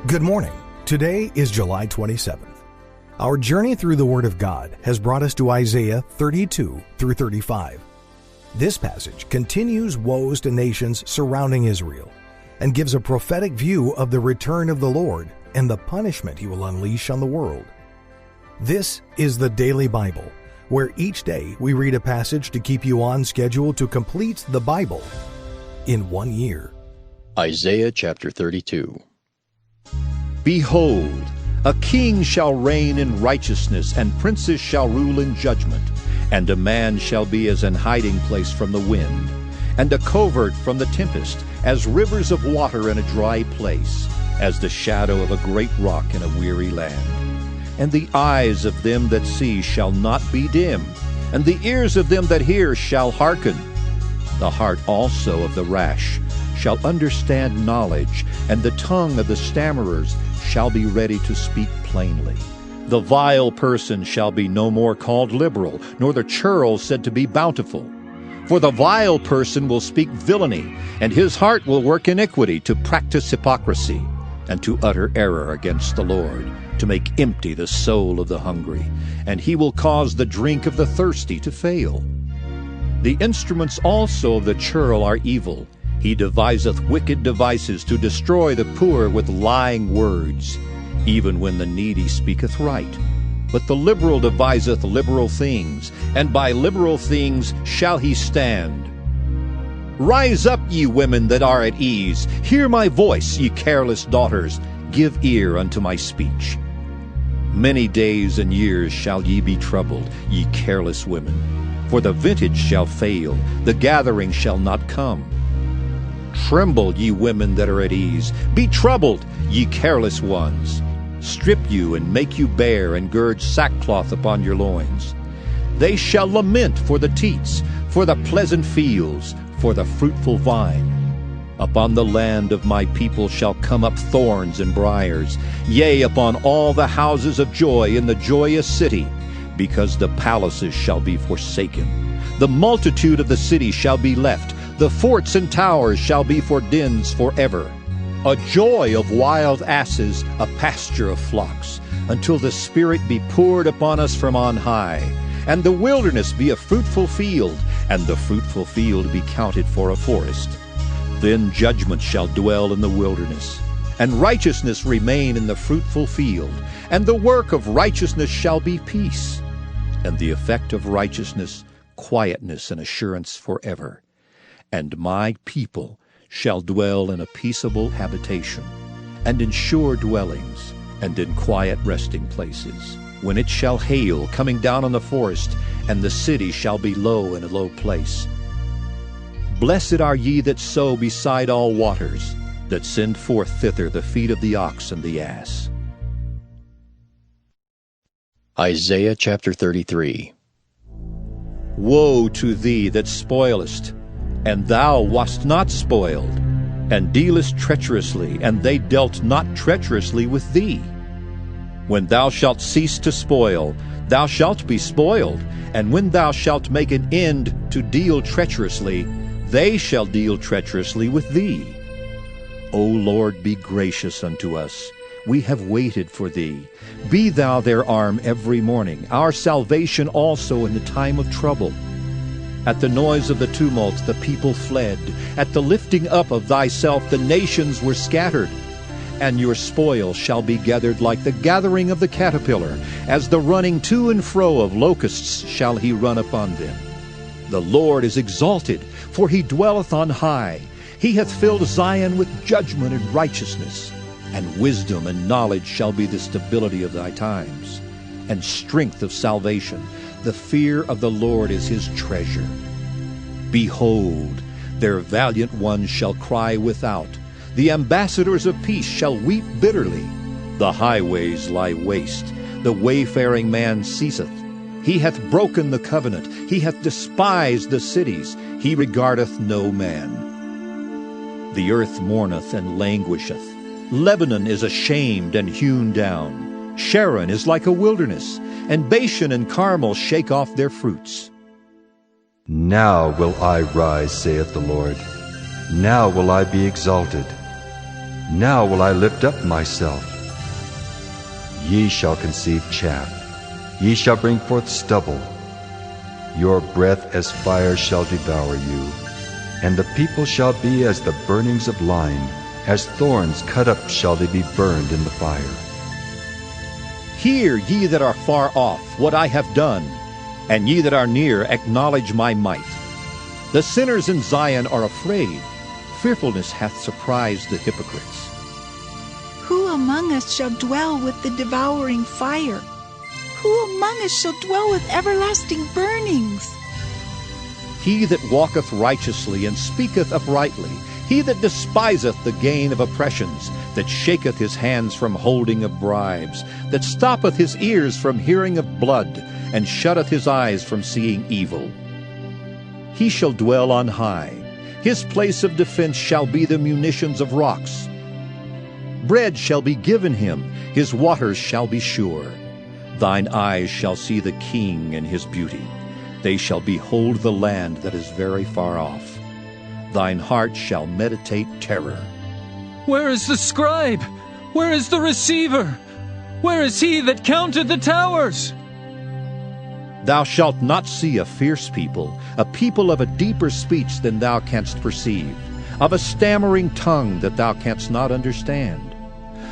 Good morning. Today is July 27th. Our journey through the Word of God has brought us to Isaiah 32 through 35. This passage continues woes to nations surrounding Israel and gives a prophetic view of the return of the Lord and the punishment He will unleash on the world. This is the Daily Bible, where each day we read a passage to keep you on schedule to complete the Bible in 1 year. Isaiah chapter 32. Behold, a king shall reign in righteousness, and princes shall rule in judgment. And a man shall be as an hiding place from the wind, and a covert from the tempest, as rivers of water in a dry place, as the shadow of a great rock in a weary land. And the eyes of them that see shall not be dim, and the ears of them that hear shall hearken. The heart also of the rash shall understand knowledge, and the tongue of the stammerers shall be ready to speak plainly. The vile person shall be no more called liberal, nor the churl said to be bountiful. For the vile person will speak villainy, and his heart will work iniquity, to practice hypocrisy, and to utter error against the Lord, to make empty the soul of the hungry, and he will cause the drink of the thirsty to fail. The instruments also of the churl are evil. He deviseth wicked devices to destroy the poor with lying words, even when the needy speaketh right. But the liberal deviseth liberal things, and by liberal things shall he stand. Rise up, ye women that are at ease. Hear my voice, ye careless daughters. Give ear unto my speech. Many days and years shall ye be troubled, ye careless women. For the vintage shall fail, the gathering shall not come. Tremble, ye women that are at ease. Be troubled, ye careless ones. Strip you and make you bare, and gird sackcloth upon your loins. They shall lament for the teats, for the pleasant fields, for the fruitful vine. Upon the land of my people shall come up thorns and briars, yea, upon all the houses of joy in the joyous city, because the palaces shall be forsaken. The multitude of the city shall be left, the forts and towers shall be for dens forever. A joy of wild asses, a pasture of flocks, until the Spirit be poured upon us from on high, and the wilderness be a fruitful field, and the fruitful field be counted for a forest. Then judgment shall dwell in the wilderness, and righteousness remain in the fruitful field, and the work of righteousness shall be peace, and the effect of righteousness quietness and assurance forever. And my people shall dwell in a peaceable habitation, and in sure dwellings, and in quiet resting places. When it shall hail, coming down on the forest, and the city shall be low in a low place. Blessed are ye that sow beside all waters, that send forth thither the feet of the ox and the ass. Isaiah chapter 33. Woe to thee that spoilest, and thou wast not spoiled, and dealest treacherously, and they dealt not treacherously with thee. When thou shalt cease to spoil, thou shalt be spoiled, and when thou shalt make an end to deal treacherously, they shall deal treacherously with thee. O Lord, be gracious unto us. We have waited for thee. Be thou their arm every morning, our salvation also in the time of trouble. At the noise of the tumult the people fled. At the lifting up of thyself the nations were scattered. And your spoil shall be gathered like the gathering of the caterpillar. As the running to and fro of locusts shall he run upon them. The Lord is exalted, for he dwelleth on high. He hath filled Zion with judgment and righteousness. And wisdom and knowledge shall be the stability of thy times, and strength of salvation. The fear of the Lord is his treasure. Behold, their valiant ones shall cry without. The ambassadors of peace shall weep bitterly. The highways lie waste. The wayfaring man ceaseth. He hath broken the covenant. He hath despised the cities. He regardeth no man. The earth mourneth and languisheth. Lebanon is ashamed and hewn down. Sharon is like a wilderness, and Bashan and Carmel shake off their fruits. Now will I rise, saith the Lord. Now will I be exalted. Now will I lift up myself. Ye shall conceive chaff, ye shall bring forth stubble. Your breath as fire shall devour you, and the people shall be as the burnings of lime, as thorns cut up shall they be burned in the fire. Hear, ye that are far off, what I have done, and ye that are near acknowledge my might. The sinners in Zion are afraid. Fearfulness hath surprised the hypocrites. Who among us shall dwell with the devouring fire? Who among us shall dwell with everlasting burnings? He that walketh righteously and speaketh uprightly, he that despiseth the gain of oppressions, that shaketh his hands from holding of bribes, that stoppeth his ears from hearing of blood, and shutteth his eyes from seeing evil. He shall dwell on high. His place of defense shall be the munitions of rocks. Bread shall be given him, his waters shall be sure. Thine eyes shall see the king in his beauty. They shall behold the land that is very far off. Thine heart shall meditate terror. Where is the scribe? Where is the receiver? Where is he that counted the towers? Thou shalt not see a fierce people, a people of a deeper speech than thou canst perceive, of a stammering tongue that thou canst not understand.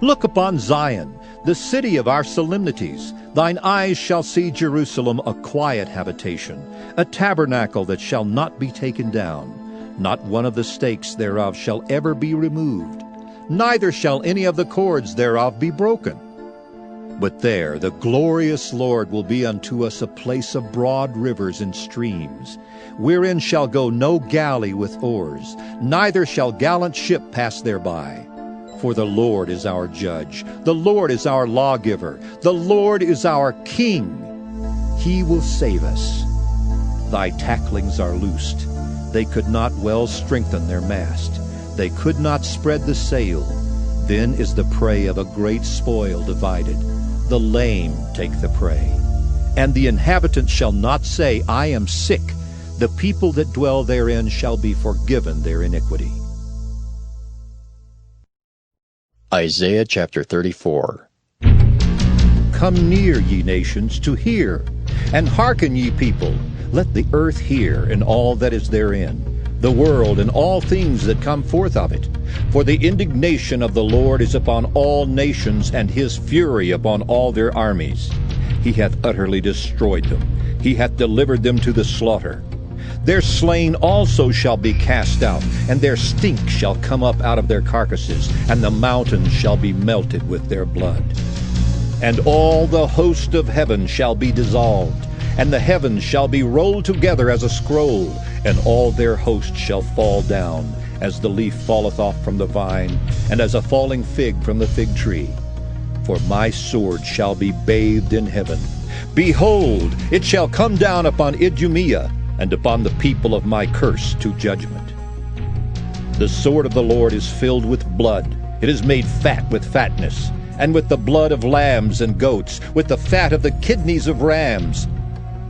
Look upon Zion, the city of our solemnities. Thine eyes shall see Jerusalem a quiet habitation, a tabernacle that shall not be taken down. Not one of the stakes thereof shall ever be removed, neither shall any of the cords thereof be broken. But there the glorious Lord will be unto us a place of broad rivers and streams, wherein shall go no galley with oars, neither shall gallant ship pass thereby. For the Lord is our judge, the Lord is our lawgiver, the Lord is our king. He will save us. Thy tacklings are loosed. They could not well strengthen their mast. They could not spread the sail. Then is the prey of a great spoil divided. The lame take the prey. And the inhabitants shall not say, I am sick. The people that dwell therein shall be forgiven their iniquity. Isaiah chapter 34. Come near, ye nations, to hear, and hearken, ye people. Let the earth hear, and all that is therein, the world and all things that come forth of it. For the indignation of the Lord is upon all nations, and his fury upon all their armies. He hath utterly destroyed them. He hath delivered them to the slaughter. Their slain also shall be cast out, and their stink shall come up out of their carcasses, and the mountains shall be melted with their blood. And all the host of heaven shall be dissolved, and the heavens shall be rolled together as a scroll, and all their host shall fall down, as the leaf falleth off from the vine, and as a falling fig from the fig tree. For my sword shall be bathed in heaven. Behold, it shall come down upon Idumea, and upon the people of my curse to judgment. The sword of the Lord is filled with blood. It is made fat with fatness, and with the blood of lambs and goats, with the fat of the kidneys of rams.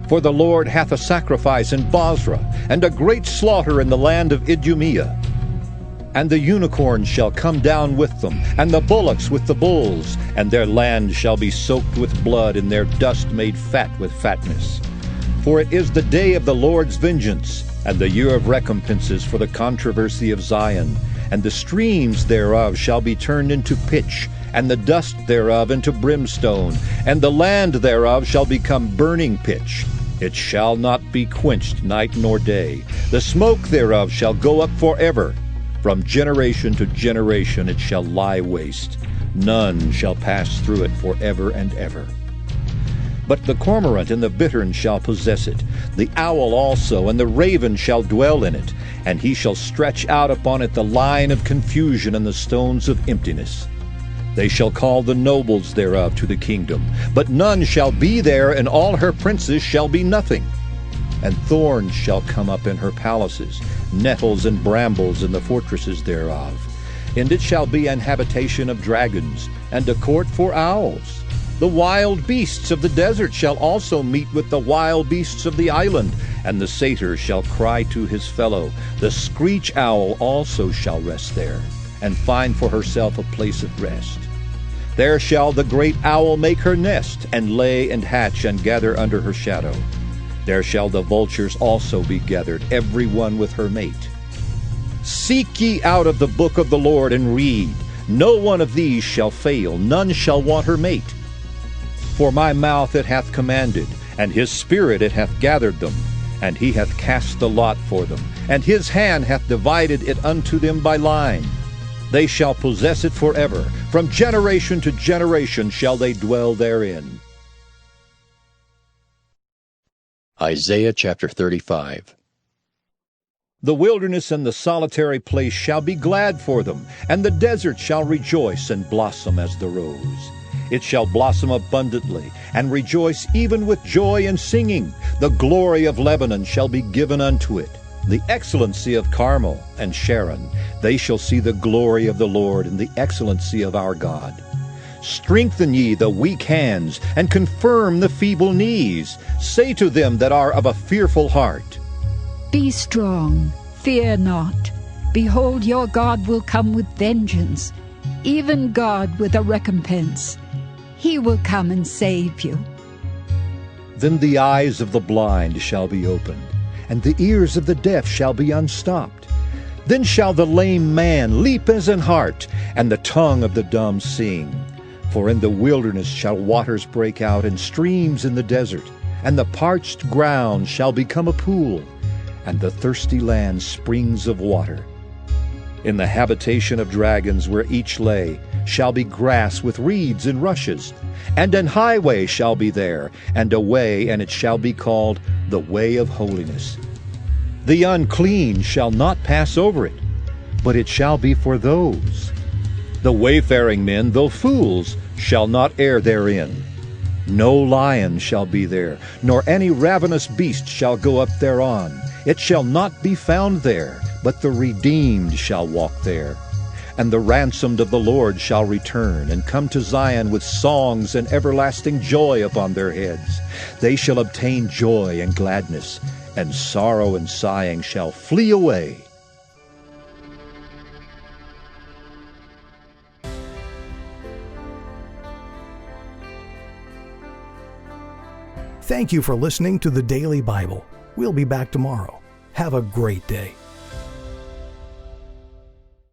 For the Lord hath a sacrifice in Bozrah, and a great slaughter in the land of Idumea. And the unicorns shall come down with them, and the bullocks with the bulls, and their land shall be soaked with blood, and their dust made fat with fatness. For it is the day of the Lord's vengeance, and the year of recompenses for the controversy of Zion. And the streams thereof shall be turned into pitch, and the dust thereof into brimstone, and the land thereof shall become burning pitch. It shall not be quenched night nor day. The smoke thereof shall go up forever. From generation to generation it shall lie waste. None shall pass through it forever and ever. But the cormorant and the bittern shall possess it, the owl also, and the raven shall dwell in it, and he shall stretch out upon it the line of confusion and the stones of emptiness. They shall call the nobles thereof to the kingdom, but none shall be there, and all her princes shall be nothing. And thorns shall come up in her palaces, nettles and brambles in the fortresses thereof. And it shall be an habitation of dragons, and a court for owls. The wild beasts of the desert shall also meet with the wild beasts of the island, and the satyr shall cry to his fellow. The screech owl also shall rest there. and find for herself a place of rest. There shall the great owl make her nest, and lay and hatch and gather under her shadow. There shall the vultures also be gathered, every one with her mate. Seek ye out of the book of the Lord and read. No one of these shall fail, none shall want her mate. For my mouth it hath commanded, and his spirit it hath gathered them, and he hath cast the lot for them, and his hand hath divided it unto them by line. They shall possess it forever. From generation to generation shall they dwell therein. Isaiah chapter 35. The wilderness and the solitary place shall be glad for them, and the desert shall rejoice and blossom as the rose. It shall blossom abundantly, and rejoice even with joy and singing. The glory of Lebanon shall be given unto it, the excellency of Carmel and Sharon. They shall see the glory of the Lord and the excellency of our God. Strengthen ye the weak hands, and confirm the feeble knees. Say to them that are of a fearful heart, Be strong, fear not. Behold, your God will come with vengeance, even God with a recompense. He will come and save you. Then the eyes of the blind shall be opened, and the ears of the deaf shall be unstopped. Then shall the lame man leap as an hart, and the tongue of the dumb sing. For in the wilderness shall waters break out, and streams in the desert, and the parched ground shall become a pool, and the thirsty land springs of water. In the habitation of dragons where each lay shall be grass with reeds and rushes, and an highway shall be there, and a way, and it shall be called the way of holiness. The unclean shall not pass over it, but it shall be for those. The wayfaring men, though fools, shall not err therein. No lion shall be there, nor any ravenous beast shall go up thereon. It shall not be found there, but the redeemed shall walk there. And the ransomed of the Lord shall return, and come to Zion with songs and everlasting joy upon their heads. They shall obtain joy and gladness, and sorrow and sighing shall flee away. Thank you for listening to the Daily Bible. We'll be back tomorrow. Have a great day.